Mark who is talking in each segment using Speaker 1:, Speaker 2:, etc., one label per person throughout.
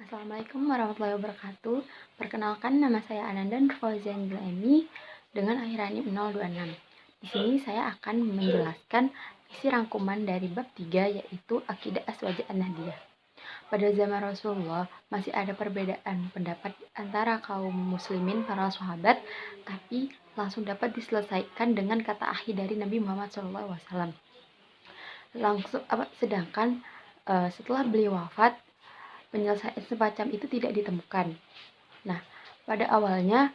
Speaker 1: Assalamualaikum warahmatullahi wabarakatuh. Perkenalkan, nama saya Ananda Nurfauzian Jilani dengan akhiran NIM 026. Di sini saya akan menjelaskan isi rangkuman dari bab 3, yaitu Aqidah Aswaja An-Nahdiyah. Pada zaman Rasulullah masih ada perbedaan pendapat antara kaum muslimin para sahabat, tapi langsung dapat diselesaikan dengan kata akhir dari Nabi Muhammad SAW. Sedangkan setelah beliau wafat, penyelesaian semacam itu tidak ditemukan. Nah, pada awalnya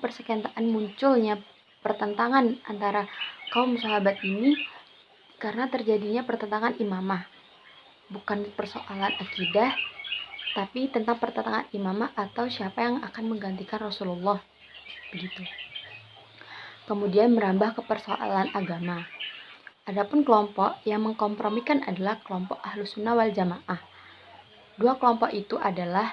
Speaker 1: persekiantaan munculnya pertentangan antara kaum sahabat ini karena terjadinya pertentangan imamah. Bukan persoalan akidah, tapi tentang pertentangan imamah atau siapa yang akan menggantikan Rasulullah. Begitu. Kemudian merambah ke persoalan agama. Adapun kelompok yang mengkompromikan adalah kelompok Ahlus Sunnah wal Jamaah. Dua kelompok itu adalah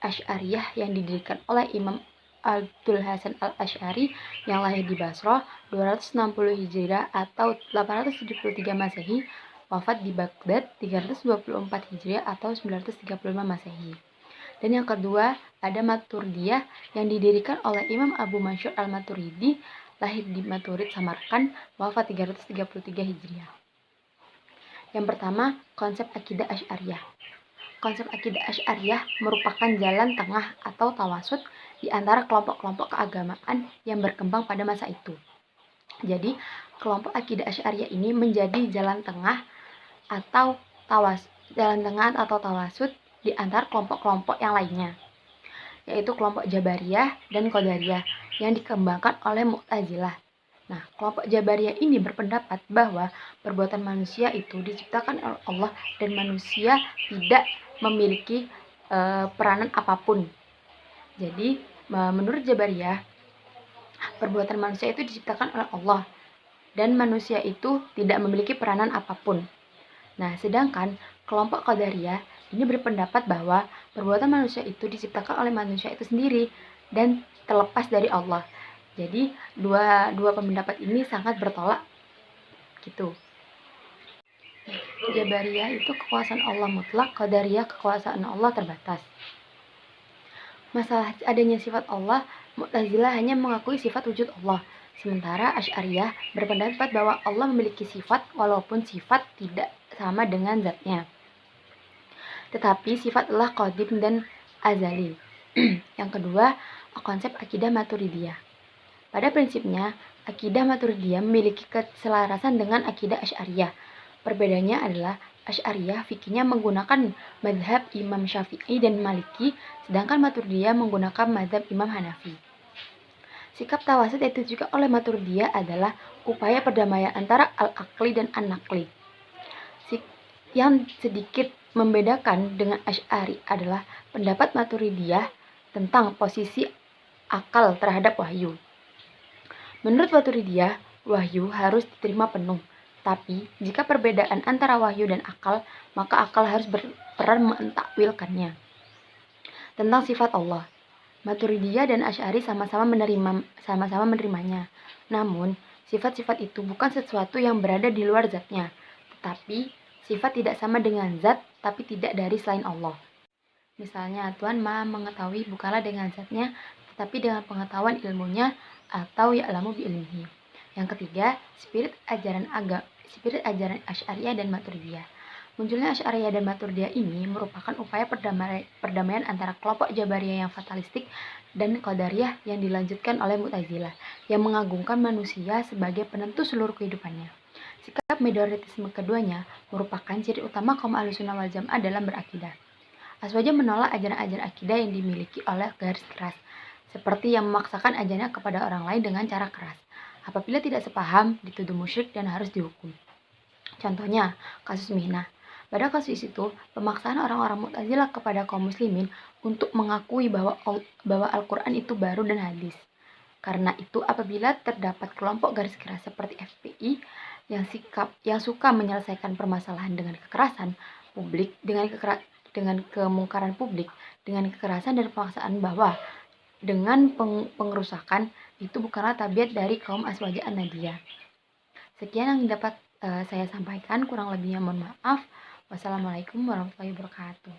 Speaker 1: Asy'ariyah yang didirikan oleh Imam Abdul Hasan al-Asy'ari yang lahir di Basrah 260 Hijriah atau 873 Masehi, wafat di Baghdad 324 Hijriah atau 935 Masehi. Dan yang kedua ada Maturidiyah yang didirikan oleh Imam Abu Mansur al-Maturidi, lahir di Maturid, Samarkand, wafat 333 Hijriah. Yang pertama, konsep akidah Asy'ariyah. Konsep akidah Asy'ariyah merupakan jalan tengah atau tawasud di antara kelompok-kelompok keagamaan yang berkembang pada masa itu. Jadi, kelompok akidah Asy'ariyah ini menjadi jalan tengah atau tawasud di antara kelompok-kelompok yang lainnya, yaitu kelompok Jabariyah dan Qadariyah yang dikembangkan oleh Mu'tazilah. Nah, kelompok Jabariyah ini berpendapat bahwa perbuatan manusia itu diciptakan oleh Allah dan manusia tidak memiliki peranan apapun. Jadi, menurut Jabariyah, perbuatan manusia itu diciptakan oleh Allah dan manusia itu tidak memiliki peranan apapun. Nah, sedangkan kelompok Qadariyah ini berpendapat bahwa perbuatan manusia itu diciptakan oleh manusia itu sendiri dan terlepas dari Allah. Jadi, dua pendapat ini sangat bertolak gitu. Jabariyah itu kekuasaan Allah mutlak, Qadariyah kekuasaan Allah terbatas. Masalah adanya sifat Allah, Mu'tazilah hanya mengakui sifat wujud Allah. Sementara Asy'ariyah berpendapat bahwa Allah memiliki sifat walaupun sifat tidak sama dengan zatnya. Tetapi sifat Allah qadim dan azali. Yang kedua, konsep akidah Maturidiyah. Pada prinsipnya, akidah Maturidiyah memiliki keselarasan dengan akidah Asy'ariyah. Perbedaannya adalah Asy'ariyah fikihnya menggunakan mazhab Imam Syafi'i dan Maliki, sedangkan Maturidiyah menggunakan mazhab Imam Hanafi. Sikap tawasud yang ditunjukkan oleh Maturidiyah adalah upaya perdamaian antara al-aqli dan an-naqli. Yang sedikit membedakan dengan Asy'ari adalah pendapat Maturidiyah tentang posisi akal terhadap wahyu. Menurut Maturidiyah, wahyu harus diterima penuh. Tapi, jika perbedaan antara wahyu dan akal, maka akal harus berperan mentakwilkannya. Tentang sifat Allah, Maturidiyah dan Asy'ari sama-sama menerimanya. Namun, sifat-sifat itu bukan sesuatu yang berada di luar zatnya, tetapi sifat tidak sama dengan zat, tapi tidak dari selain Allah. Misalnya, Tuhan Maha mengetahui bukanlah dengan zatnya, tetapi dengan pengetahuan ilmunya, atau ya'lamu bi'ilmihi. Yang ketiga, spirit ajaran Asy'ariyah dan Maturidiyah. Munculnya Asy'ariyah dan Maturidiyah ini merupakan upaya perdamaian antara kelompok Jabariyah yang fatalistik dan Qadariyah yang dilanjutkan oleh Mu'tazilah yang mengagungkan manusia sebagai penentu seluruh kehidupannya. Sikap minoritisme keduanya merupakan ciri utama kaum Ahlussunnah wal Jamaah dalam berakidah. Aswaja menolak ajaran-ajaran akidah yang dimiliki oleh garis keras, seperti yang memaksakan ajarannya kepada orang lain dengan cara keras. Apabila tidak sepaham, dituduh musyrik dan harus dihukum. Contohnya, kasus Mihnah. Pada kasus itu, pemaksaan orang-orang Mu'tazilah kepada kaum muslimin untuk mengakui bahwa Al-Quran itu baru dan hadis. Karena itu, apabila terdapat kelompok garis keras seperti FPI yang suka menyelesaikan permasalahan dengan kekerasan publik, dengan kemungkaran publik, dengan kekerasan dan pemaksaan bahwa dengan pengerusakan itu bukanlah tabiat dari kaum Aswaja An-Nahdiyah. Sekian yang dapat saya sampaikan, kurang lebihnya mohon maaf. Wassalamualaikum warahmatullahi wabarakatuh.